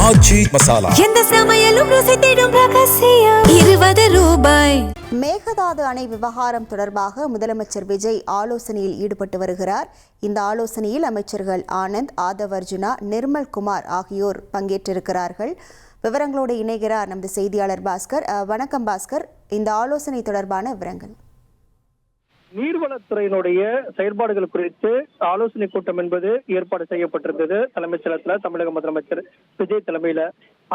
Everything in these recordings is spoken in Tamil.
ஆச்சி மசாலா. எந்த சமையலும் ருசி தேடும் ரகசியம். 20 ரூபாய். மேகதாது அணை விவகாரம் தொடர்பாக முதலமைச்சர் விஜய் ஆலோசனையில் ஈடுபட்டு வருகிறார். இந்த ஆலோசனையில் அமைச்சர்கள் ஆனந்த், ஆதவர்ஜுனா, நிர்மல் குமார் ஆகியோர் பங்கேற்றிருக்கிறார்கள். விவரங்களோடு இணைகிறார் நமது செய்தியாளர் பாஸ்கர். வணக்கம் பாஸ்கர், இந்த ஆலோசனை தொடர்பான விவரங்கள். நீர்வளத்துறையினுடைய செயல்பாடுகள் குறித்து ஆலோசனை கூட்டம் என்பது ஏற்பாடு செய்யப்பட்டிருந்தது தலைமைச் செயலகத்துல தமிழக முதலமைச்சர் விஜய் தலைமையில.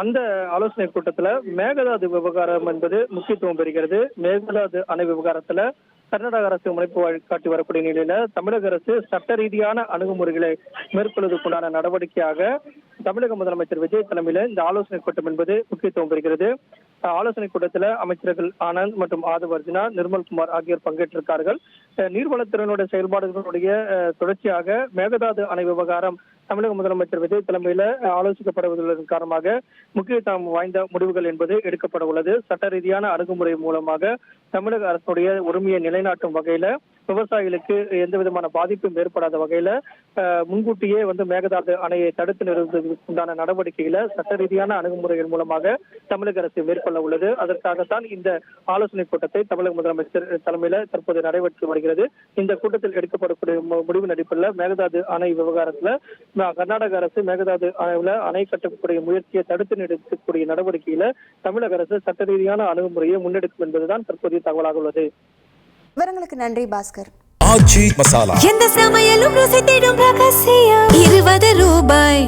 அந்த ஆலோசனை கூட்டத்துல மேகதாது விவகாரம் என்பது முக்கியத்துவம் பெறுகிறது. மேகதாது அணை விவகாரத்துல கர்நாடக அரசு முனைப்பு காட்டி வரக்கூடிய நிலையில தமிழக அரசு சட்ட ரீதியான அணுகுமுறைகளை மேற்கொள்வதற்குண்டான நடவடிக்கையாக தமிழக முதலமைச்சர் விஜய் தலைமையில இந்த ஆலோசனை கூட்டம் என்பது முக்கியத்துவம் பெறுகிறது. ஆலோசனை கூட்டத்தில் அமைச்சர்கள் ஆனந்த் மற்றும் ஆதவர்ஜுனா, நிர்மல்குமார் ஆகியோர் பங்கேற்றிருக்கார்கள். நீர்வளத்துறையினுடைய செயல்பாடுகளுடைய தொடர்ச்சியாக மேகதாது அணை விவகாரம் தமிழக முதலமைச்சர் விஜய் தலைமையில ஆலோசிக்கப்படுவதன் காரணமாக முக்கியத்துவம் வாய்ந்த முடிவுகள் என்பது எடுக்கப்பட உள்ளது. சட்ட ரீதியான அணுகுமுறை மூலமாக தமிழக அரசுடைய உரிமையை நிலைநாட்டும் வகையில விவசாயிகளுக்கு எந்த விதமான பாதிப்பும் ஏற்படாத வகையில முன்கூட்டியே மேகதாது அணையை தடுத்து நிறுத்துவதற்குண்டான நடவடிக்கையில சட்ட ரீதியான அணுகுமுறைகள் மூலமாக தமிழக அரசு மேற்கொள்ள உள்ளது. அதற்காகத்தான் இந்த ஆலோசனை கூட்டத்தை தமிழக முதலமைச்சர் தலைமையில தற்போது நடைபெற்று வருகிறது. இந்த கூட்டத்தில் எடுக்கப்படக்கூடிய முடிவின் அடிப்படையில் மேகதாது அணை விவகாரத்துல கர்நாடக அரசு மேகதாது அணை கட்டக்கூடிய முயற்சியை தடுத்து நிறுத்தக்கூடிய நடவடிக்கையில தமிழக அரசு சட்ட ரீதியான அணுகுமுறையை முன்னெடுக்கும் என்பதுதான் தற்போதைய தகவலாக உள்ளது. விவரங்களுக்கு நன்றி பாஸ்கர். ஆச்சி மசாலா. எந்த சமையலும் ருசி தேடும் ரகசியம். 20 ரூபாய்.